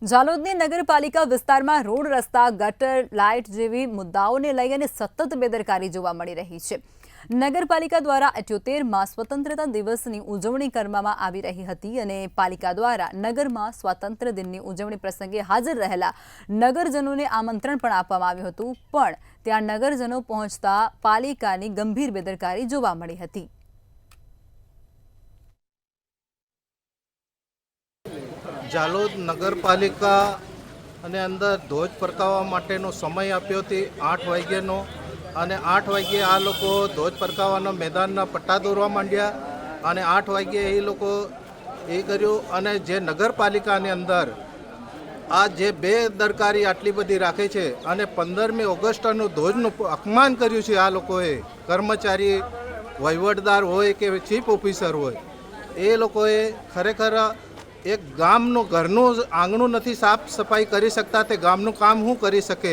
જાલોદની નગરપાલિકા વિસ્તારમાં રોડ રસ્તા ગટર લાઇટ જેવી મુદ્દાઓને લઈને સતત બેદરકારી જોવા મળી રહી છે। નગરપાલિકા દ્વારા 78માં સ્વતંત્રતા દિવસની ઉજવણી કરવામાં આવી રહી હતી અને પાલિકા દ્વારા નગરમાં સ્વાતંત્ર્ય દિનની ઉજવણી પ્રસંગે હાજર રહેલા નગરજનોને આમંત્રણ પણ આપવામાં આવ્યું હતું, પણ ત્યાં નગરજનો પહોંચતા પાલિકાની ગંભીર બેદરકારી જોવા મળી હતી। જાલોદ નગરપાલિકા અને અંદર ધ્વજ ફરકાવવા માટેનો સમય આપ્યો હતી 8 વાગ્યાનો અને 8 વાગ્યે આ લોકો ધ્વજ ફરકાવવાના મેદાનના પટ્ટા દોરવા માંડ્યા અને 8 વાગ્યે એ લોકો એ કર્યું અને જે નગરપાલિકાની અંદર આ જે બેદરકારી આટલી બધી રાખે છે અને 15મી ઓગસ્ટનું ધ્વજનું અપમાન કર્યું છે। આ લોકોએ કર્મચારી વહીવટદાર હોય કે ચીફ ઓફિસર હોય એ લોકોએ ખરેખર એક ગામનું ઘરનું આંગણું નથી સાફ સફાઈ કરી શકતા, તે ગામનું કામ શું કરી શકે?